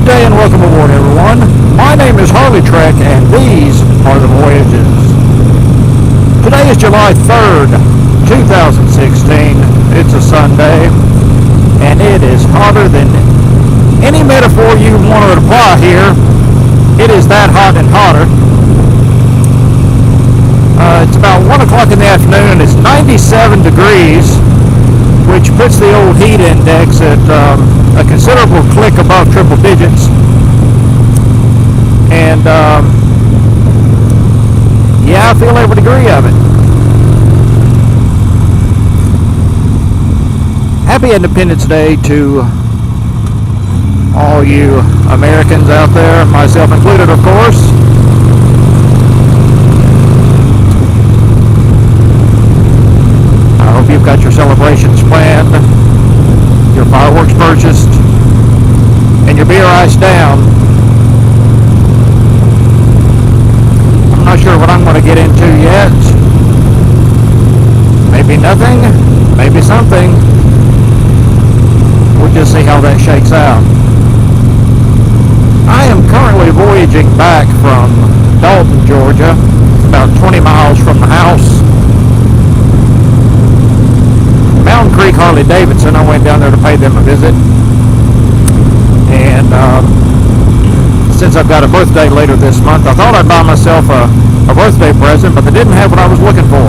Good day and welcome aboard, everyone. My name is HarleyTrek and these are the voyages. Today is July 3rd, 2016. It's a Sunday and it is hotter than any metaphor you want to apply here. It is that hot and hotter. It's about 1 o'clock in the afternoon. It's 97 degrees, which puts the old heat index at a considerable click above triple digits. And yeah, I feel every degree of it. Happy Independence Day to all you Americans out there, myself included, of course. I hope you've got your celebrations planned, your fireworks purchased, and your beer iced down. I'm not sure what I'm going to get into yet. Maybe nothing, maybe something. We'll just see how that shakes out. I am currently voyaging back from Dalton, Georgia, about 20 miles from the house. Mountain Creek Harley-Davidson. I went down there to pay them a visit. And since I've got a birthday later this month, I thought I'd buy myself a birthday present, but they didn't have what I was looking for.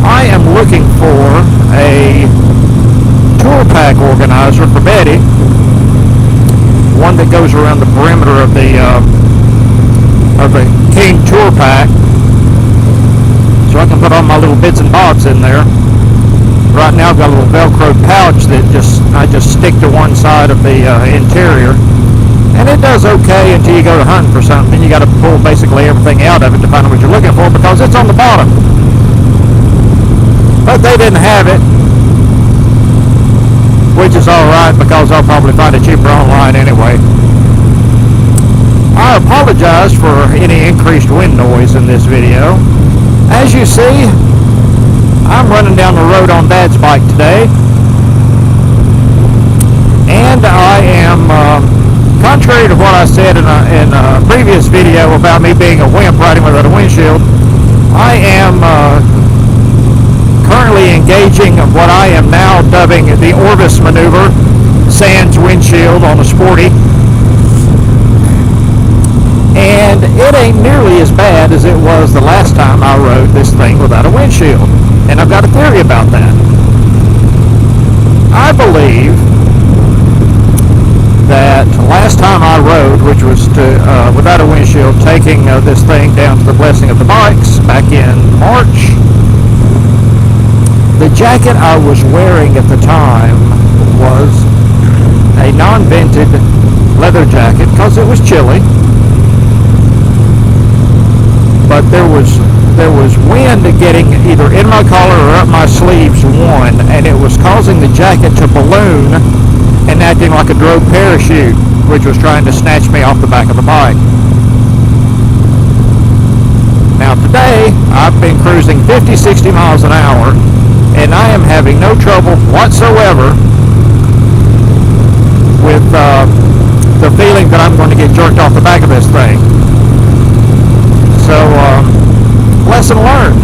I am looking for a tour pack organizer for Betty, one that goes around the perimeter of the King tour pack, so I can put all my little bits and bobs in there. Right now I've got a little Velcro pouch that I just stick to one side of the interior, and it does okay until you go to hunting for something. You got to pull basically everything out of it to find out what you're looking for, because it's on the bottom. But they didn't have it, which is alright, because I'll probably find it cheaper online anyway. I apologize for any increased wind noise in this video. As you see, I'm running down the road on Dad's bike today, and I am, contrary to what I said in a previous video about me being a wimp riding without a windshield, I am currently engaging what I am now dubbing the Orvis maneuver, sans windshield on a Sporty. And it ain't nearly as bad as it was the last time I rode this thing without a windshield. And I've got a theory about that. I believe that last time I rode, which was without a windshield, taking this thing down to the Blessing of the Bikes back in March, the jacket I was wearing at the time was a non-vented leather jacket, because it was chilly. But there was wind getting either in my collar or up my sleeves, one, and it was causing the jacket to balloon and acting like a drogue parachute, which was trying to snatch me off the back of the bike. Now today, I've been cruising 50-60 miles an hour, and I am having no trouble whatsoever with the feeling that I'm going to get jerked off the back of this thing. So, lesson learned.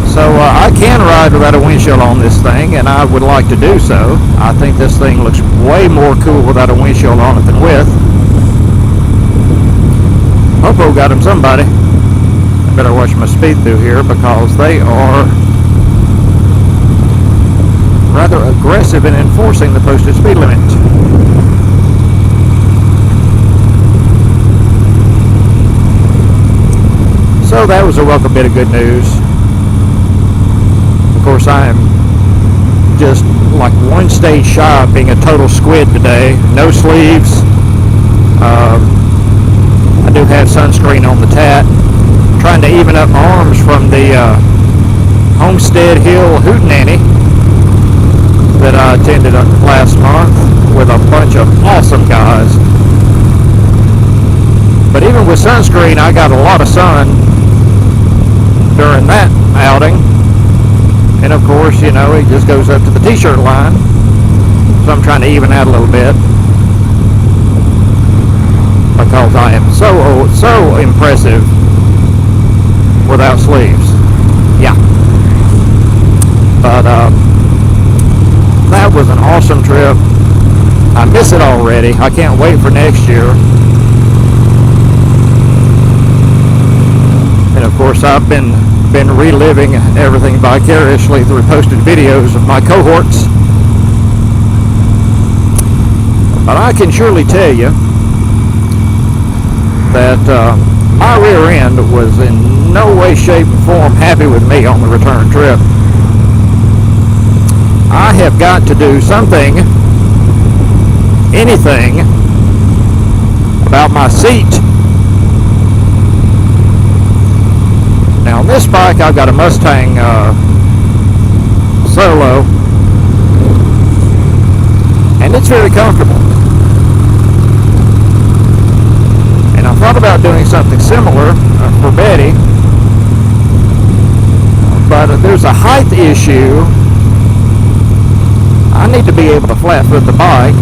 So, I can ride without a windshield on this thing, and I would like to do so. I think this thing looks way more cool without a windshield on it than with. Popo got him somebody. I better watch my speed through here, because they are rather aggressive in enforcing the posted speed limit. So that was a welcome bit of good news. Of course, I am just like one stage shy of being a total squid today. No sleeves. I do have sunscreen on the tat. I'm trying to even up my arms from the Homestead Hill Hootenanny that I attended last month with a bunch of awesome guys. But even with sunscreen, I got a lot of sun during that outing. And of course, you know, it just goes up to the t-shirt line. So I'm trying to even out a little bit. because I am so impressive without sleeves. Yeah. But that was an awesome trip. I miss it already. I can't wait for next year. And of course, I've been reliving everything vicariously through posted videos of my cohorts. But I can surely tell you that my rear end was in no way, shape, or form happy with me on the return trip. I have got to do something, anything, about my seat. Now on this bike I've got a Mustang Solo, and it's very comfortable. And I thought about doing something similar for Betty, but there's a height issue. I need to be able to flat foot the bike,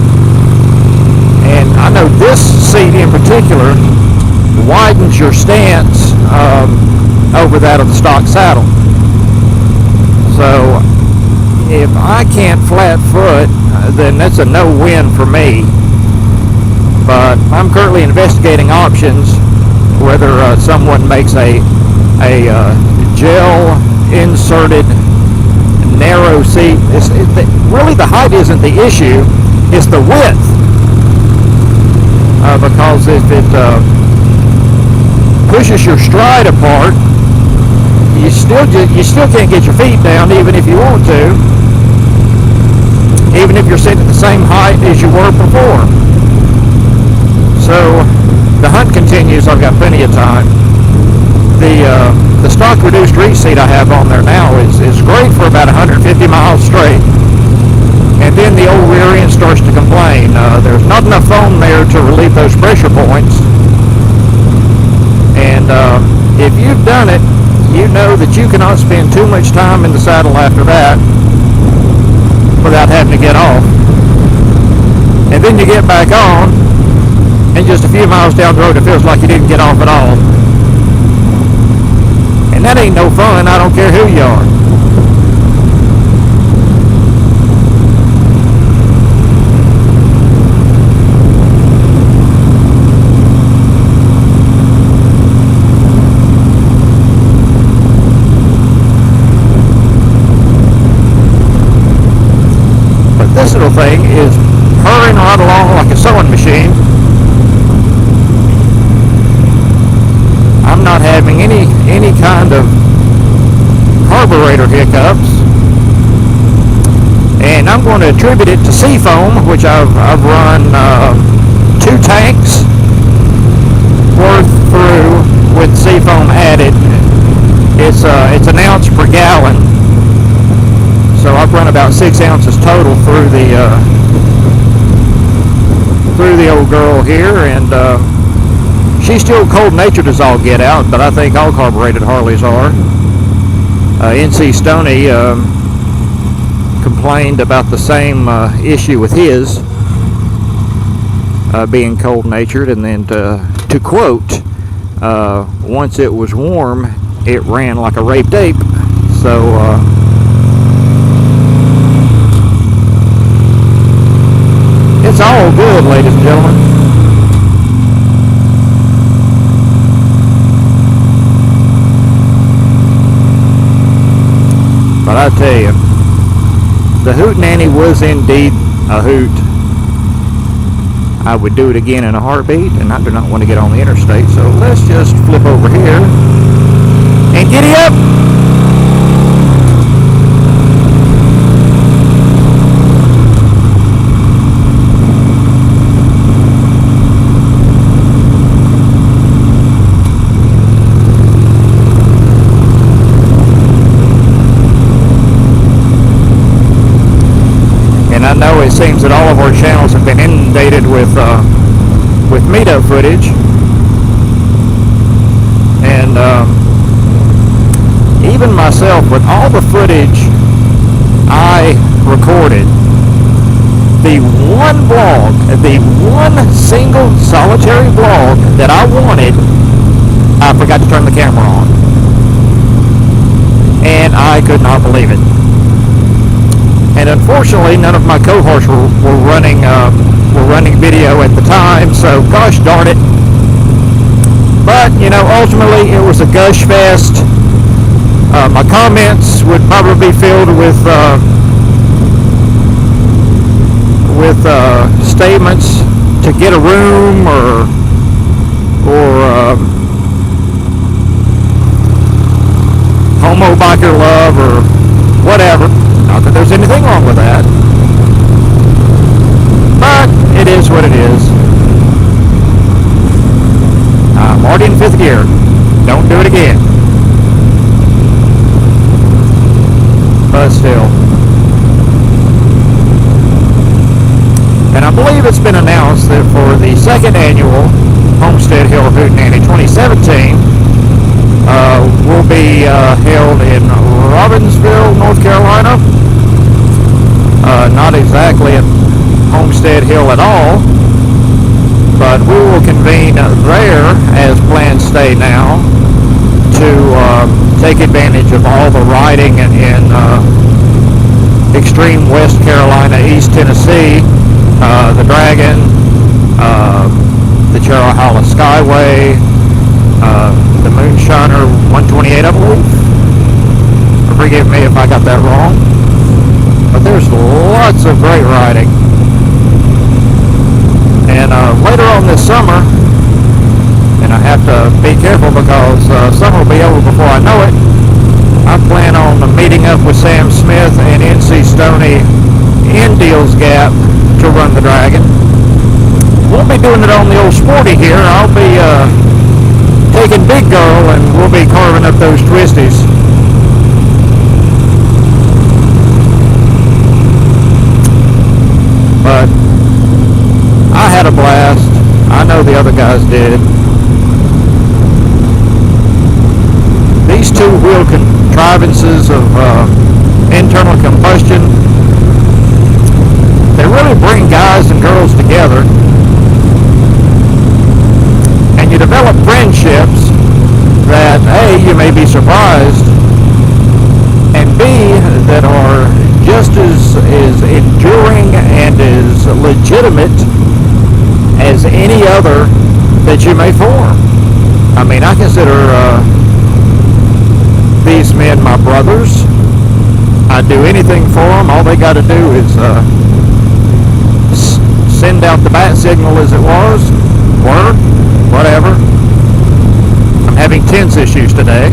and I know this seat in particular widens your stance over that of the stock saddle. So if I can't flat foot, then that's a no-win for me. But I'm currently investigating options, whether someone makes a gel inserted narrow seat. Really the height isn't the issue, it's the width, because if it pushes your stride apart, you still can't get your feet down even if you want to, even if you're sitting at the same height as you were before. So the hunt continues. I've got plenty of time. The stock reduced reach seat I have on there now is great for about 150 miles straight, and then the old rear end starts to complain. There's not enough foam there to relieve those pressure points, and if you've done it, you know that you cannot spend too much time in the saddle after that without having to get off. And then you get back on, and just a few miles down the road it feels like you didn't get off at all. And that ain't no fun, I don't care who you are. But this little thing is purring right along like a sewing machine. I'm not having any kind of carburetor hiccups, and I'm going to attribute it to Seafoam, which I've run 2 tanks worth through with Seafoam added. It's an ounce per gallon, so I've run about 6 ounces total through the old girl here, and she's still cold-natured as all get out, but I think all carbureted Harleys are. NC Stoney complained about the same issue with his being cold-natured, and then to quote, once it was warm, it ran like a raped ape. So it's all good, ladies and gentlemen. But I tell you, the hootenanny was indeed a hoot. I would do it again in a heartbeat, and I do not want to get on the interstate, so let's just flip over here and giddy up. I know it seems that all of our channels have been inundated with meetup footage, and even myself, with all the footage I recorded, the one vlog, the one single solitary vlog that I wanted, I forgot to turn the camera on. And I could not believe it. And unfortunately, none of my cohorts were running video at the time, so gosh darn it. But, you know, ultimately it was a gush fest. My comments would probably be filled with statements to get a room or homo biker love or whatever. Not that there's anything wrong with that, but it is what it is. I'm already in 5th gear. Don't do it again. But still. And I believe it's been announced that for the 2nd annual Homestead Hill Hootenanny 2017 will be held in Robbinsville, North Carolina. Not exactly at Homestead Hill at all, but we will convene there as planned stay now to take advantage of all the riding in extreme West Carolina, East Tennessee, the Dragon, the Cherahalla Skyway, the Moonshiner 128, I believe. Forgive me if I got that wrong. But there's lots of great riding. And later on this summer, and I have to be careful because summer will be over before I know it, I plan on meeting up with Sam Smith and NC Stoney in Deals Gap to run the Dragon. Won't be doing it on the old Sporty here. I'll be taking Big Girl and we'll be carving up those twisties. But I had a blast. I know the other guys did. These two-wheel contrivances of internal combustion, they really bring guys and girls together. And you develop friendships that A, you may be surprised, and B, that are just as enduring and as legitimate as any other that you may form. I mean, I consider these men my brothers. I'd do anything for them. All they got to do is send out the bat signal as it was, or whatever. I'm having tense issues today.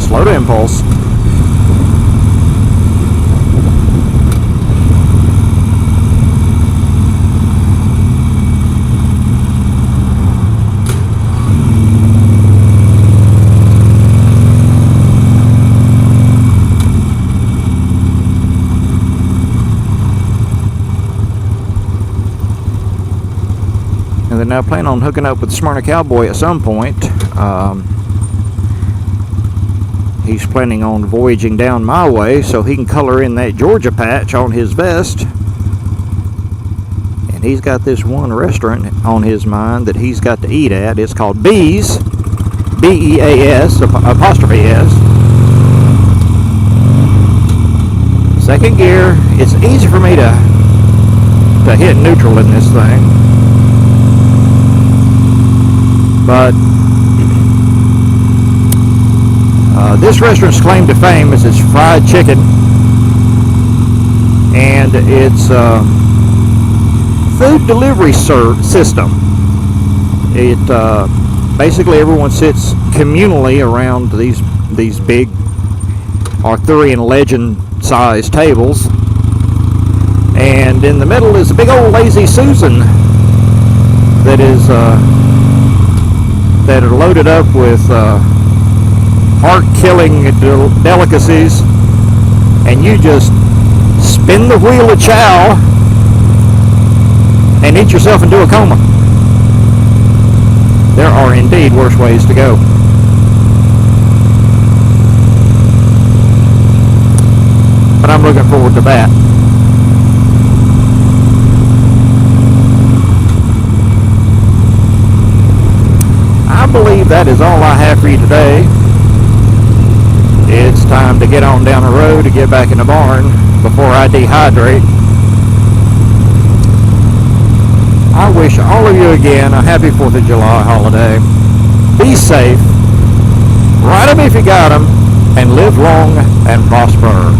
Slow to impulse. And they're now planning on hooking up with Smyrna Cowboy at some point. He's planning on voyaging down my way so he can color in that Georgia patch on his vest. And he's got this one restaurant on his mind that he's got to eat at. It's called Bees, B-E-A-S, apostrophe S. 2nd gear. It's easy for me to hit neutral in this thing. But this restaurant's claim to fame is its fried chicken and its food delivery system. It basically everyone sits communally around these big Arthurian legend sized tables, and in the middle is a big old Lazy Susan that is that are loaded up with heart-killing delicacies, and you just spin the wheel of chow and eat yourself into a coma. there are indeed worse ways to go. But I'm looking forward to that. I believe that is all I have for you today. It's time to get on down the road to get back in the barn before I dehydrate. I wish all of you again a happy 4th of July holiday. Be safe, ride them if you got them, and live long and prosper.